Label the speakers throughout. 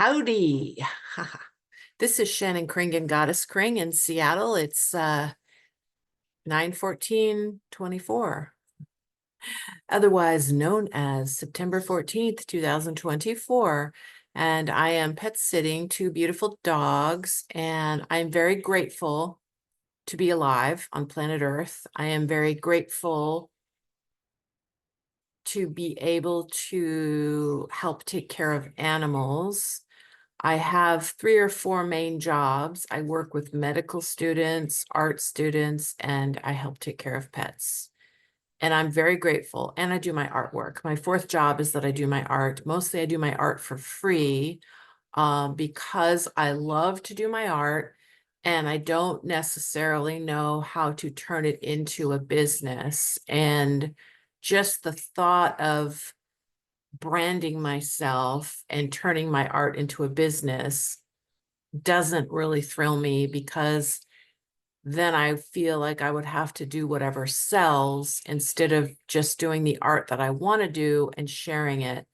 Speaker 1: Howdy. This is Shannon Kringen Kring in Seattle. It's 9/14/24, otherwise known as September 14th, 2024. And I am pet sitting two beautiful dogs, and I'm very grateful to be alive on planet Earth. I am very grateful to be able to help take care of animals. I have 3 or 4 main jobs. I work with medical students, art students, and I help take care of pets. And I'm very grateful. And I do my artwork. My 4th job is that I do my art. Mostly I do my art for free because I love to do my art and I don't necessarily know how to turn it into a business. And just the thought of branding myself and turning my art into a business doesn't really thrill me, because then I feel like I would have to do whatever sells instead of just doing the art that I want to do and sharing it.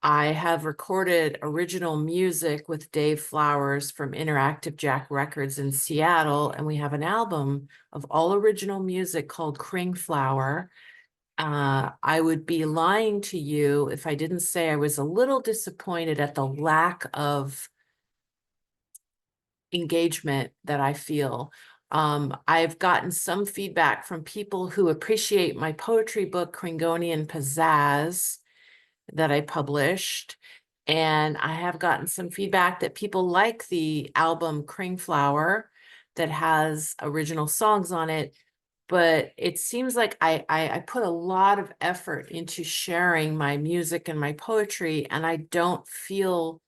Speaker 1: I have recorded original music with Dave Flowers from Interactive Jack Records in Seattle, and we have an album of all original music called Kring Flower. I would be lying to you if I didn't say I was a little disappointed at the lack of engagement that I feel. I've gotten some feedback from people who appreciate my poetry book, Kringonian Pizzazz, that I published. And I have gotten some feedback that people like the album Kring Flower that has original songs on it. But it seems like I put a lot of effort into sharing my music and my poetry, and I don't feel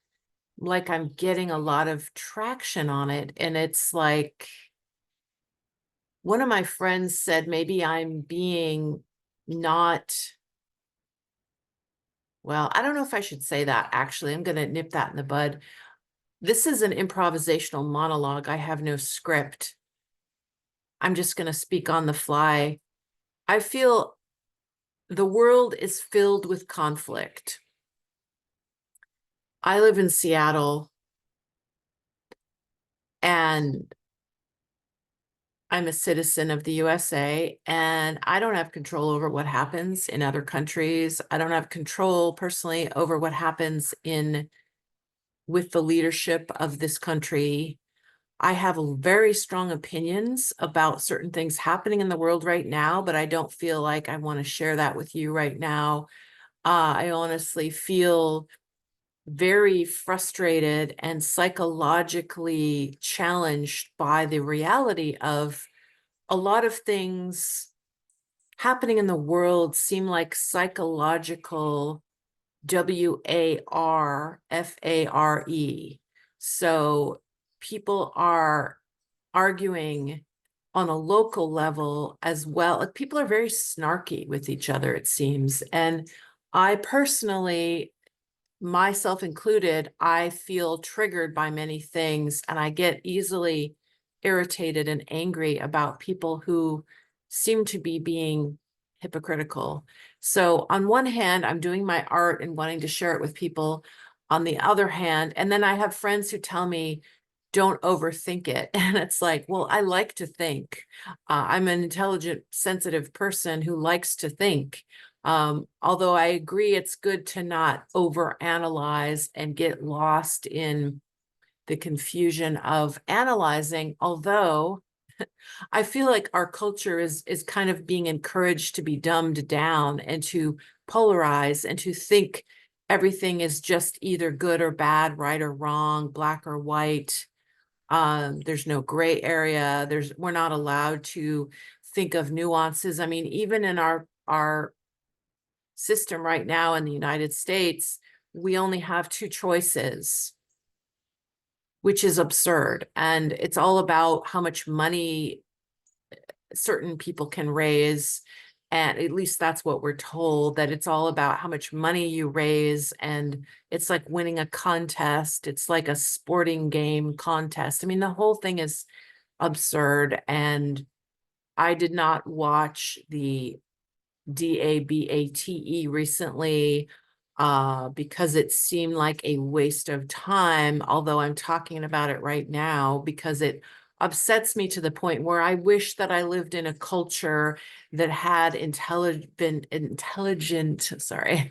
Speaker 1: like I'm getting a lot of traction on it. And it's like, one of my friends said maybe I'm being not, well, I don't know if I should say that, actually. I'm going to nip that in the bud. This is an improvisational monologue. I have no script. I'm just going to speak on the fly. I feel the world is filled with conflict. I live in Seattle, and I'm a citizen of the USA, and I don't have control over what happens in other countries. I don't have control personally over what happens with the leadership of this country. I have very strong opinions about certain things happening in the world right now, but I don't feel like I want to share that with you right now. I honestly feel very frustrated and psychologically challenged by the reality of a lot of things happening in the world seem like psychological warfare. So people are arguing on a local level as well. Like, people are very snarky with each other, it seems. And I personally, myself included, I feel triggered by many things, and I get easily irritated and angry about people who seem to be being hypocritical. So on one hand, I'm doing my art and wanting to share it with people. On the other hand, and then I have friends who tell me, don't overthink it. And it's like, well, I like to think. I'm an intelligent, sensitive person who likes to think. Although I agree it's good to not overanalyze and get lost in the confusion of analyzing, although I feel like our culture is kind of being encouraged to be dumbed down and to polarize and to think everything is just either good or bad, right or wrong, black or white. There's no gray area. We're not allowed to think of nuances. I mean, even in our system right now in the United States, we only have 2 choices, which is absurd. And it's all about how much money certain people can raise. And at least that's what we're told, that it's all about how much money you raise. And it's like winning a contest. It's like a sporting game contest. I mean, the whole thing is absurd. And I did not watch the DABATE recently. because it seemed like a waste of time, although I'm talking about it right now because it upsets me to the point where I wish that I lived in a culture that had intelligent, sorry.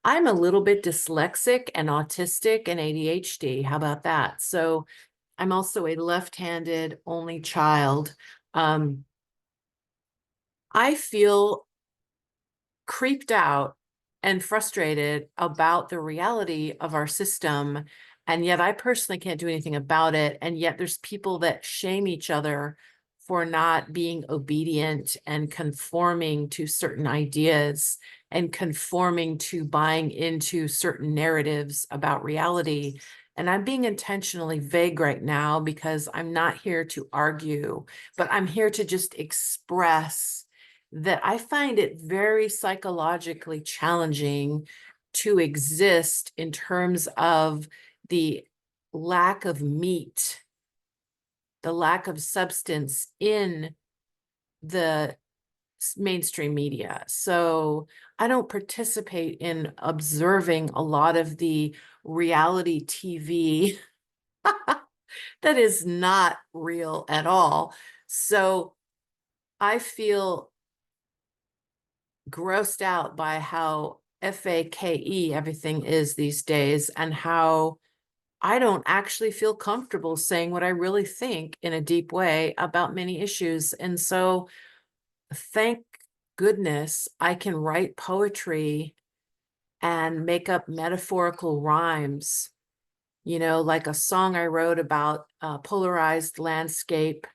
Speaker 1: I'm a little bit dyslexic and autistic and ADHD. How about that? So I'm also a left-handed only child. I feel creeped out and frustrated about the reality of our system. And yet I personally can't do anything about it. And yet there's people that shame each other for not being obedient and conforming to certain ideas and conforming to buying into certain narratives about reality. And I'm being intentionally vague right now because I'm not here to argue, but I'm here to just express that I find it very psychologically challenging to exist in terms of the lack of meat, the lack of substance in the mainstream media. So I don't participate in observing a lot of the reality TV that is not real at all. So I feel grossed out by how fake everything is these days and how I don't actually feel comfortable saying what I really think in a deep way about many issues. And so thank goodness I can write poetry and make up metaphorical rhymes, like a song I wrote about polarized landscape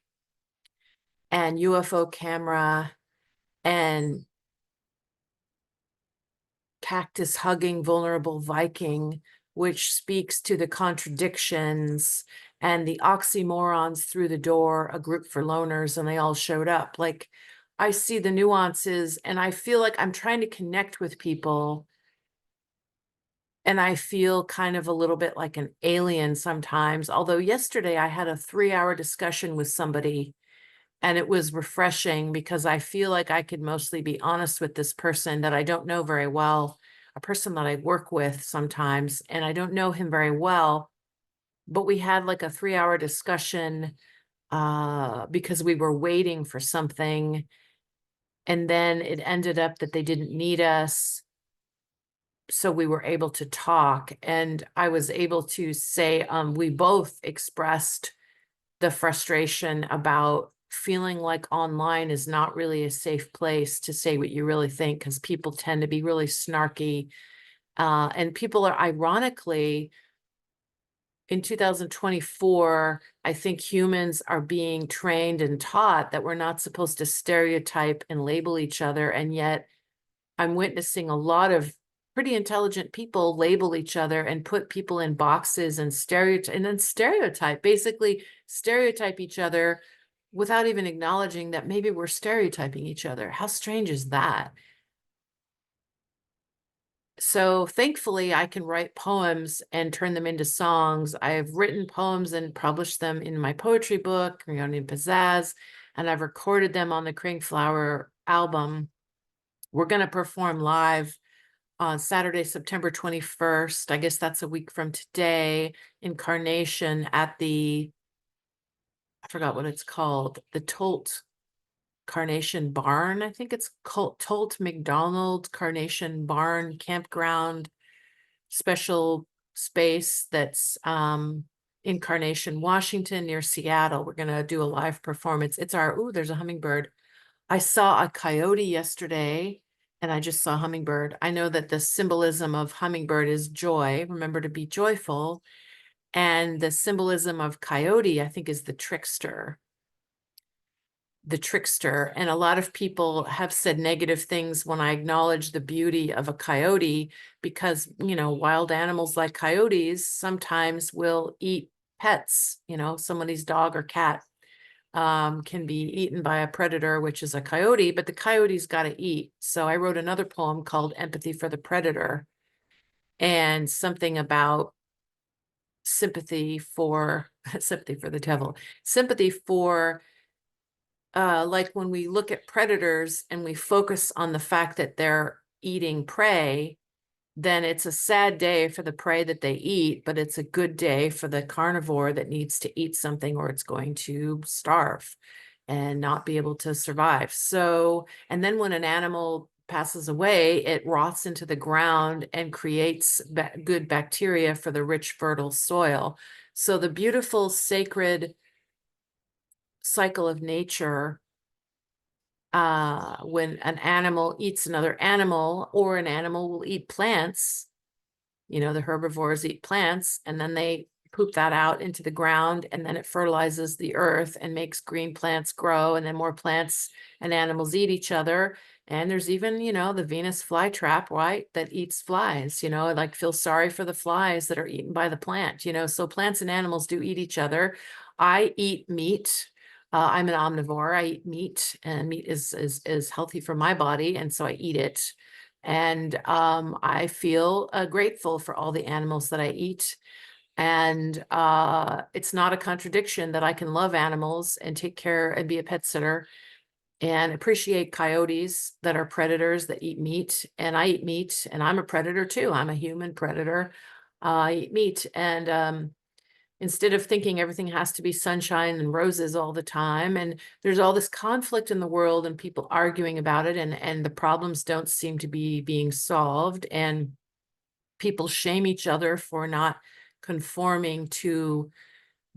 Speaker 1: and UFO camera and cactus hugging vulnerable Viking, which speaks to the contradictions and the oxymorons through the door, a group for loners, and they all showed up. Like, I see the nuances and I feel like I'm trying to connect with people. And I feel kind of a little bit like an alien sometimes. Although yesterday I had a 3-hour discussion with somebody and it was refreshing because I feel like I could mostly be honest with this person that I don't know very well, a person that I work with sometimes, and I don't know him very well. But we had like a 3-hour discussion because we were waiting for something. And then it ended up that they didn't need us. So we were able to talk. And I was able to say, we both expressed the frustration about feeling like online is not really a safe place to say what you really think because people tend to be really snarky. And people are ironically, in 2024, I think humans are being trained and taught that we're not supposed to stereotype and label each other. And yet I'm witnessing a lot of pretty intelligent people label each other and put people in boxes and basically stereotype each other without even acknowledging that maybe we're stereotyping each other. How strange is that? So thankfully I can write poems and turn them into songs. I've written poems and published them in my poetry book, Regenerative Pizzazz, and I've recorded them on the Kring Flower album. We're going to perform live on Saturday, September 21st. I guess that's a week from today, Incarnation at I forgot what it's called, the Tolt Carnation Barn. I think it's called Tolt McDonald Carnation Barn Campground special space that's in Carnation, Washington, near Seattle. We're going to do a live performance. It's there's a hummingbird. I saw a coyote yesterday and I just saw hummingbird. I know that the symbolism of hummingbird is joy. Remember to be joyful. And the symbolism of coyote, I think, is the trickster. The trickster. And a lot of people have said negative things when I acknowledge the beauty of a coyote because, wild animals like coyotes sometimes will eat pets, somebody's dog or cat. Can be eaten by a predator, which is a coyote, but the coyote's got to eat. So I wrote another poem called Empathy for the Predator and something about sympathy for sympathy for the devil, sympathy for like when we look at predators and we focus on the fact that they're eating prey, then it's a sad day for the prey that they eat, but it's a good day for the carnivore that needs to eat something or it's going to starve and not be able to survive. So, and then when an animal passes away, it rots into the ground and creates good bacteria for the rich, fertile soil. So the beautiful, sacred cycle of nature, when an animal eats another animal, or an animal will eat plants, the herbivores eat plants, and then they poop that out into the ground, and then it fertilizes the earth and makes green plants grow, and then more plants and animals eat each other. And there's even, the Venus flytrap, right, that eats flies, like feel sorry for the flies that are eaten by the plant, so plants and animals do eat each other. I eat meat. I'm an omnivore. I eat meat, and meat is healthy for my body, and so I eat it. And I feel grateful for all the animals that I eat. And it's not a contradiction that I can love animals and take care and be a pet sitter and appreciate coyotes that are predators that eat meat. And I eat meat, and I'm a predator too. I'm a human predator. I eat meat. And instead of thinking everything has to be sunshine and roses all the time, and there's all this conflict in the world and people arguing about it, and the problems don't seem to be being solved, and people shame each other for not conforming to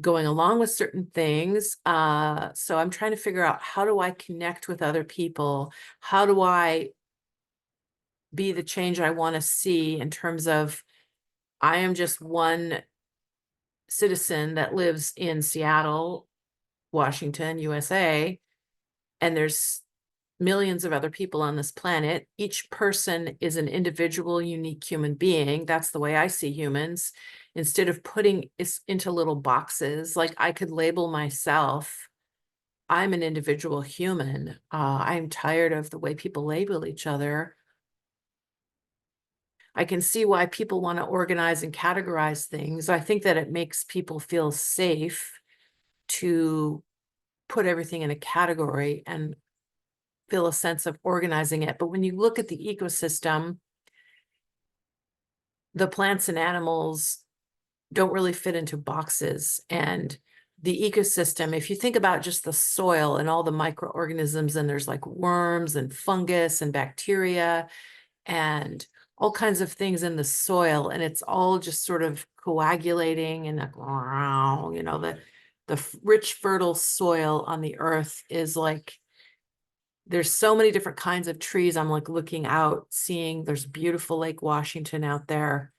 Speaker 1: going along with certain things. So I'm trying to figure out, how do I connect with other people? How do I be the change I want to see in terms of, I am just one citizen that lives in Seattle, Washington, USA, and there's millions of other people on this planet. Each person is an individual, unique human being. That's the way I see humans. Instead of putting it into little boxes, like I could label myself, I'm an individual human. I'm tired of the way people label each other. I can see why people want to organize and categorize things. I think that it makes people feel safe to put everything in a category and feel a sense of organizing it. But when you look at the ecosystem, the plants and animals don't really fit into boxes. And the ecosystem, if you think about just the soil and all the microorganisms, and there's like worms and fungus and bacteria and all kinds of things in the soil, and it's all just sort of coagulating, and like, the rich, fertile soil on the earth is like, there's so many different kinds of trees. I'm like looking out, seeing there's beautiful Lake Washington out there.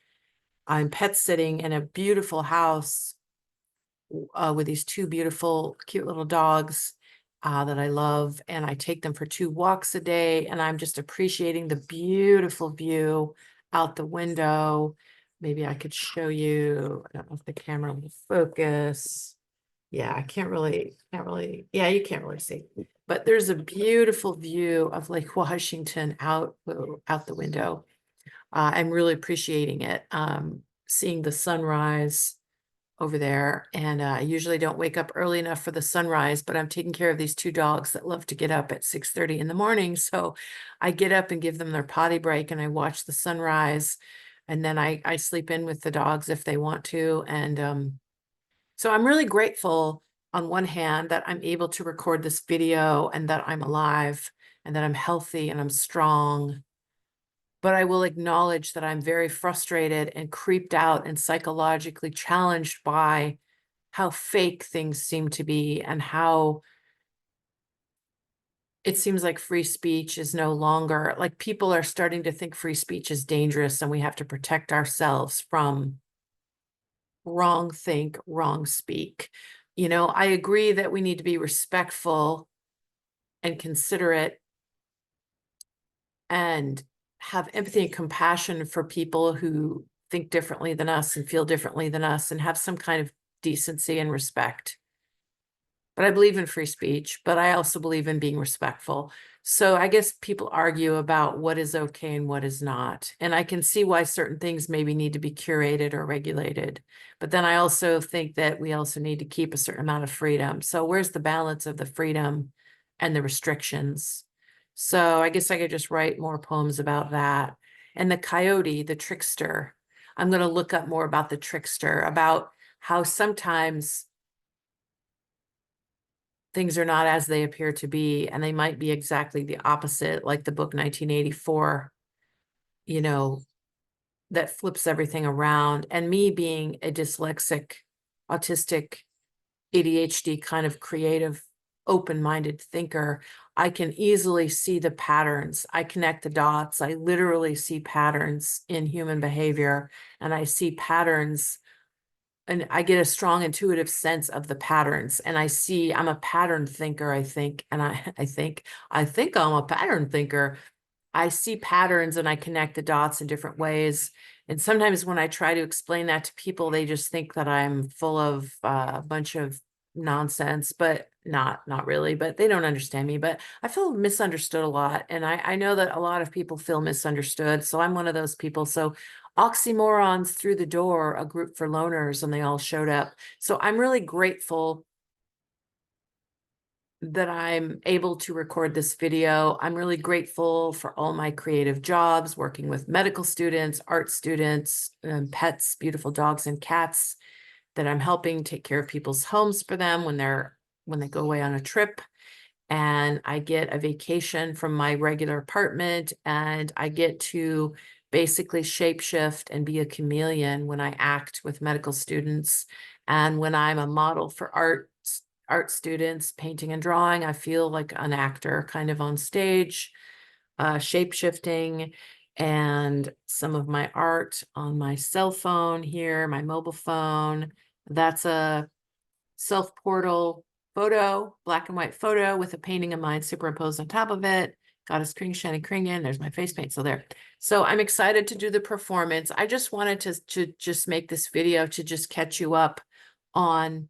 Speaker 1: I'm pet sitting in a beautiful house with these two beautiful, cute little dogs that I love. And I take them for 2 walks a day. And I'm just appreciating the beautiful view out the window. Maybe I could show you. I don't know if the camera will focus. Yeah, I can't really, yeah, you can't really see. But there's a beautiful view of Lake Washington out the window. I'm really appreciating it. Seeing the sunrise over there. And I usually don't wake up early enough for the sunrise, but I'm taking care of these 2 dogs that love to get up at 6:30 in the morning. So I get up and give them their potty break, and I watch the sunrise. And then I sleep in with the dogs if they want to. And so I'm really grateful, on one hand, that I'm able to record this video, and that I'm alive, and that I'm healthy and I'm strong. But I will acknowledge that I'm very frustrated and creeped out and psychologically challenged by how fake things seem to be, and how it seems like free speech is no longer, like, people are starting to think free speech is dangerous, and we have to protect ourselves from wrong think, wrong speak. I agree that we need to be respectful and considerate and have empathy and compassion for people who think differently than us and feel differently than us, and have some kind of decency and respect. But I believe in free speech, but I also believe in being respectful. So I guess people argue about what is okay and what is not. And I can see why certain things maybe need to be curated or regulated. But then I also think that we also need to keep a certain amount of freedom. So where's the balance of the freedom and the restrictions? So I guess I could just write more poems about that. And the coyote, the trickster, I'm going to look up more about the trickster, about how sometimes things are not as they appear to be, and they might be exactly the opposite, like the book 1984, you know, that flips everything around. And me being a dyslexic, autistic, ADHD kind of creative, open-minded thinker, I can easily see the patterns. I connect the dots. I literally see patterns in human behavior, and I see patterns, and I get a strong intuitive sense of the patterns. And I see I'm a pattern thinker, I think, and I think I'm a pattern thinker. I see patterns and I connect the dots in different ways. And sometimes when I try to explain that to people, they just think that I'm full of a bunch of nonsense, but not really, but they don't understand me. But I feel misunderstood a lot. And I know that a lot of people feel misunderstood. So I'm one of those people. So Oxymorons Through the Door, a group for loners, and they all showed up. So I'm really grateful that I'm able to record this video. I'm really grateful for all my creative jobs, working with medical students, art students, pets, beautiful dogs and cats, that I'm helping take care of people's homes for them when they go away on a trip. And I get a vacation from my regular apartment, and I get to basically shapeshift and be a chameleon when I act with medical students. And when I'm a model for art students, painting and drawing, I feel like an actor kind of on stage, shape-shifting. And some of my art on my cell phone here, my mobile phone, that's a self-portal photo, black and white photo with a painting of mine superimposed on top of it. Goddess Kring, Shannon Kringen, there's my face paint, so there. So I'm excited to do the performance. I just wanted to just make this video to just catch you up on,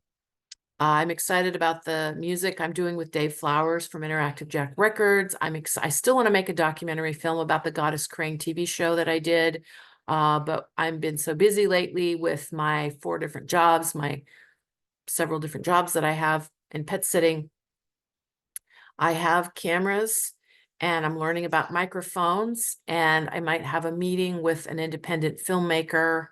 Speaker 1: I'm excited about the music I'm doing with Dave Flowers from Interactive Jack Records. I still want to make a documentary film about the Goddess Kring TV show that I did, but I've been so busy lately with my 4 different jobs, my several different jobs that I have in pet sitting. I have cameras and I'm learning about microphones, and I might have a meeting with an independent filmmaker.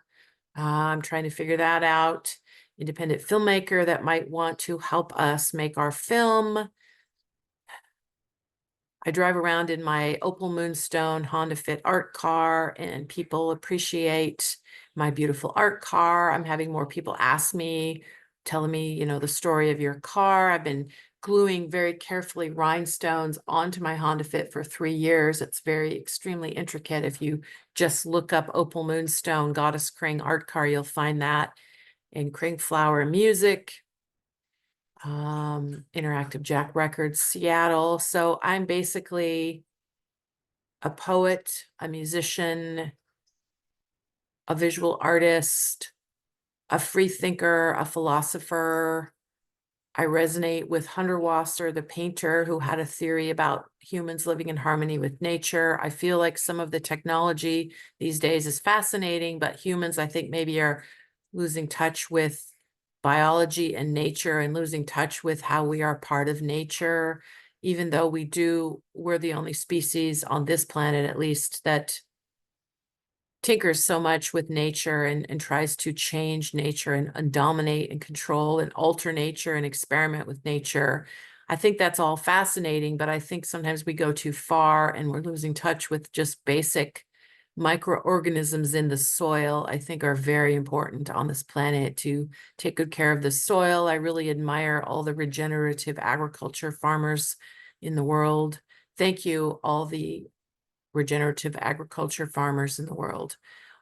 Speaker 1: I'm trying to figure that out. Independent filmmaker that might want to help us make our film. I drive around in my Opal Moonstone Honda Fit art car, and people appreciate my beautiful art car. I'm having more people ask me, telling me, the story of your car. I've been gluing very carefully rhinestones onto my Honda Fit for 3 years. It's very extremely intricate. If you just look up Opal Moonstone Goddess Kring art car, you'll find that in Kring Flower Music. Interactive Jack Records, Seattle. So I'm basically a poet, a musician, a visual artist, a free thinker, a philosopher. I resonate with Hundertwasser, the painter, who had a theory about humans living in harmony with nature. I feel like some of the technology these days is fascinating, but humans, I think, maybe are losing touch with biology and nature, and losing touch with how we are part of nature, even though we're the only species on this planet, at least, that tinkers so much with nature and tries to change nature and dominate and control and alter nature and experiment with nature. I think that's all fascinating, but I think sometimes we go too far and we're losing touch with just basic microorganisms in the soil. I think are very important on this planet to take good care of the soil. I really admire all the regenerative agriculture farmers in the world. Thank you, all the regenerative agriculture farmers in the world.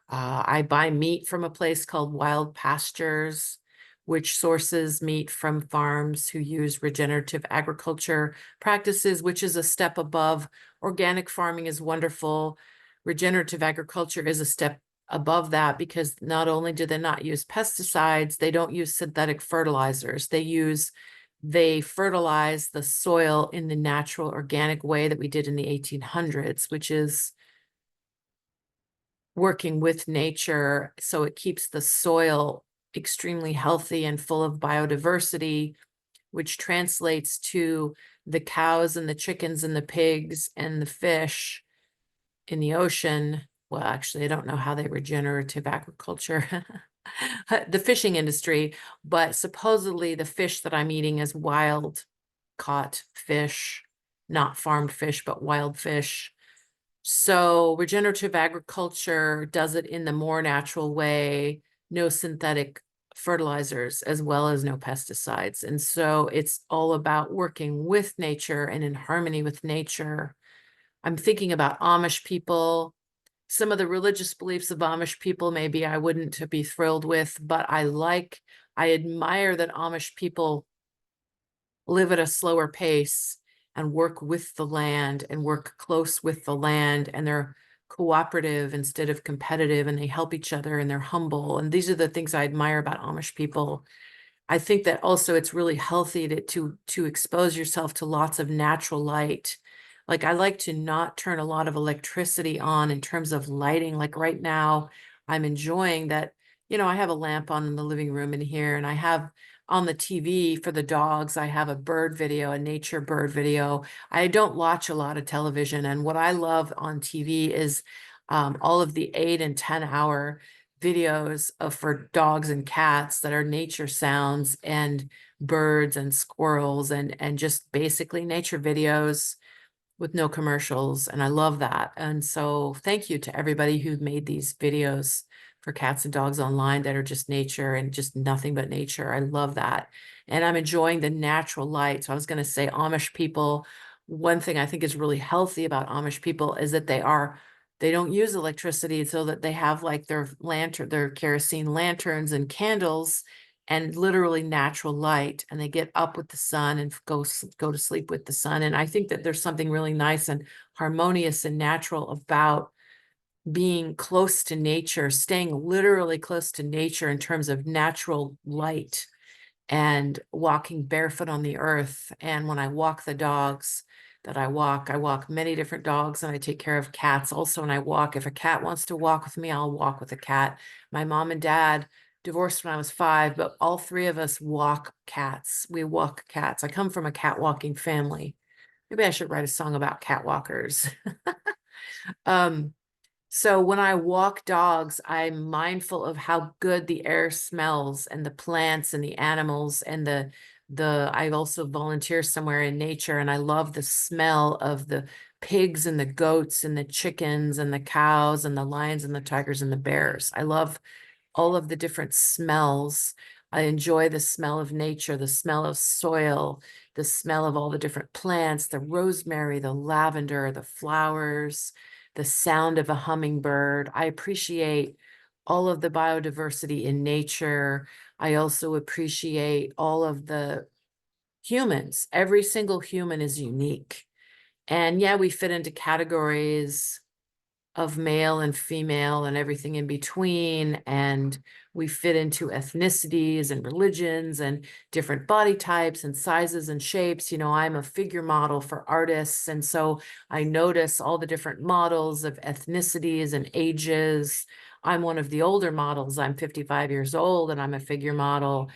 Speaker 1: I buy meat from a place called Wild Pastures, which sources meat from farms who use regenerative agriculture practices, which is a step above. Organic farming is wonderful. Regenerative agriculture is a step above that, because not only do they not use pesticides, they don't use synthetic fertilizers. They fertilize the soil in the natural organic way that we did in the 1800s, which is working with nature so it keeps the soil extremely healthy and full of biodiversity, which translates to the cows and the chickens and the pigs and the fish in the ocean well, actually, I don't know how they regenerative agriculture, the fishing industry, but supposedly the fish that I'm eating is wild caught fish, not farmed fish, but wild fish. So regenerative agriculture does it in the more natural way, no synthetic fertilizers, as well as no pesticides. And so it's all about working with nature and in harmony with nature. I'm thinking about Amish people. Some of the religious beliefs of Amish people, maybe I wouldn't be thrilled with, but I admire that Amish people live at a slower pace and work with the land and work close with the land, and they're cooperative instead of competitive, and they help each other and they're humble. And these are the things I admire about Amish people. I think that also it's really healthy to expose yourself to lots of natural light. Like I like to not turn a lot of electricity on in terms of lighting. Like right now, I'm enjoying that, I have a lamp on in the living room in here, and I have on the TV for the dogs, I have a bird video, a nature bird video. I don't watch a lot of television, and what I love on TV is all of the 8 and 10 hour videos for dogs and cats that are nature sounds and birds and squirrels and just basically nature videos with no commercials. And I love that. And so thank you to everybody who made these videos for cats and dogs online that are just nature and just nothing but nature. I love that. And I'm enjoying the natural light. So I was going to say Amish people, one thing I think is really healthy about Amish people is that they don't use electricity, so that they have like their kerosene lanterns and candles and literally natural light, and they get up with the sun and go to sleep with the sun. And I think that there's something really nice and harmonious and natural about being close to nature, staying literally close to nature in terms of natural light and walking barefoot on the earth. And when I walk the dogs I walk many different dogs, and I take care of cats also. And I walk, if a cat wants to walk with me, I'll walk with a cat. My mom and dad divorced when I was 5, but all 3 of us walk cats. We walk cats. I come from a cat walking family. Maybe I should write a song about cat walkers. um, so when I walk dogs, I'm mindful of how good the air smells and the plants and the animals and I also volunteer somewhere in nature, and I love the smell of the pigs and the goats and the chickens and the cows and the lions and the tigers and the bears. I love all of the different smells. I enjoy the smell of nature, the smell of soil, the smell of all the different plants, the rosemary, the lavender, the flowers, the sound of a hummingbird. I appreciate all of the biodiversity in nature. I also appreciate all of the humans. Every single human is unique. And yeah, we fit into categories of male and female and everything in between. And we fit into ethnicities and religions and different body types and sizes and shapes. I'm a figure model for artists. And so I notice all the different models of ethnicities and ages. I'm one of the older models. I'm 55 years old and I'm a figure model.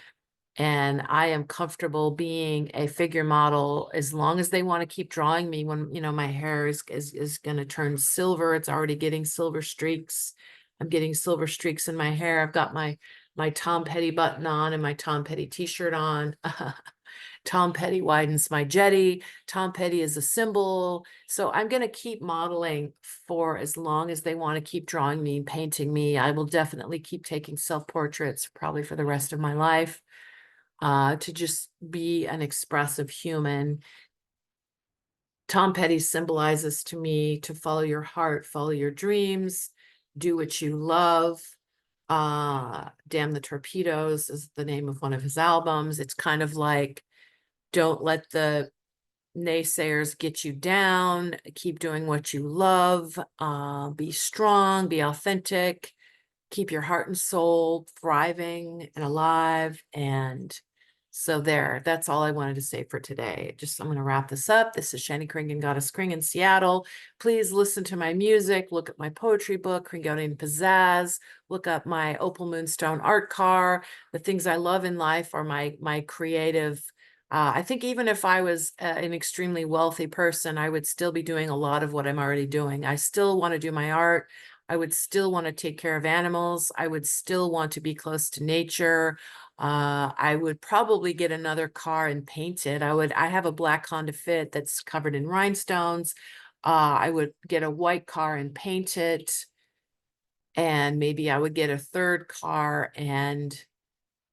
Speaker 1: And I am comfortable being a figure model as long as they want to keep drawing me when, my hair is going to turn silver. It's already getting silver streaks. I'm getting silver streaks in my hair. I've got my Tom Petty button on and my Tom Petty t-shirt on. Tom Petty widens my jetty. Tom Petty is a symbol. So I'm going to keep modeling for as long as they want to keep drawing me and painting me. I will definitely keep taking self-portraits probably for the rest of my life. To just be an expressive human. Tom Petty symbolizes to me to follow your heart, follow your dreams, do what you love. Damn the Torpedoes is the name of one of his albums. It's kind of like, don't let the naysayers get you down. Keep doing what you love. Be strong, be authentic, keep your heart and soul thriving and alive. And so that's all I wanted to say for today. I'm going to wrap this up. This is Shannon Kringen, Goddess Kring in Seattle. Please listen to my music, look at my poetry book, Kringonian Pizzazz, look up my Opal Moonstone art car. The things I love in life are my creative. I think even if I was an extremely wealthy person, I would still be doing a lot of what I'm already doing. I still want to do my art. I would still want to take care of animals. I would still want to be close to nature. I would probably get another car and paint it. I have a black Honda Fit that's covered in rhinestones. I would get a white car and paint it. And maybe I would get a third car, and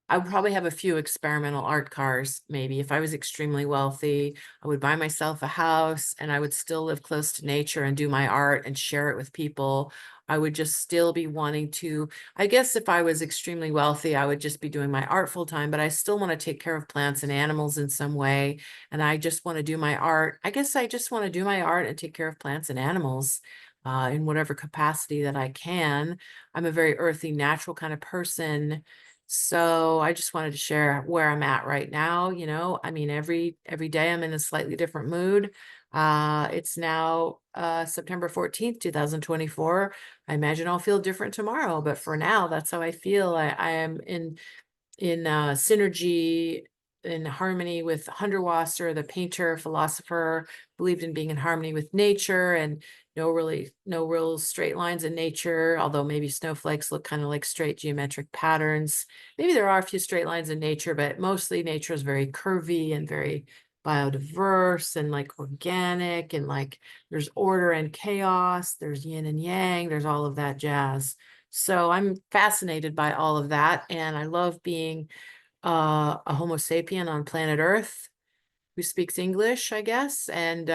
Speaker 1: I would probably have a few experimental art cars. Maybe if I was extremely wealthy, I would buy myself a house and I would still live close to nature and do my art and share it with people. I would just still be wanting to, I guess if I was extremely wealthy, I would just be doing my art full time, but I still want to take care of plants and animals in some way. And I just want to do my art. I guess I just want to do my art and take care of plants and animals. In whatever capacity that I can. I'm a very earthy, natural kind of person. So I just wanted to share where I'm at right now. I mean, every day I'm in a slightly different mood. It's now September 14th, 2024. I imagine I'll feel different tomorrow, but for now, that's how I feel. I am in synergy, in harmony with Hundertwasser, the painter, philosopher, believed in being in harmony with nature, and no real straight lines in nature, although maybe snowflakes look kind of like straight geometric patterns. Maybe there are a few straight lines in nature, but mostly nature is very curvy and very biodiverse and like organic, and like there's order and chaos, there's yin and yang, there's all of that jazz. So I'm fascinated by all of that, and I love being a Homo sapien on planet Earth who speaks English, I guess. And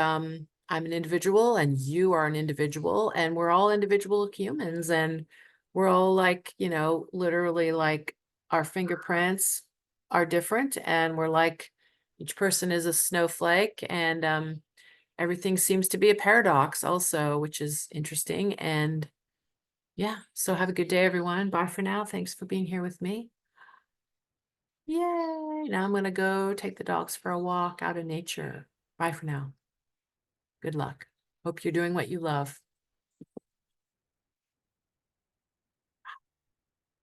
Speaker 1: I'm an individual, and you are an individual, and we're all individual humans, and we're all like, literally like our fingerprints are different, and we're like each person is a snowflake, and everything seems to be a paradox also, which is interesting. And yeah, so have a good day, everyone. Bye for now. Thanks for being here with me. Yay. Now I'm going to go take the dogs for a walk out in nature. Bye for now. Good luck. Hope you're doing what you love.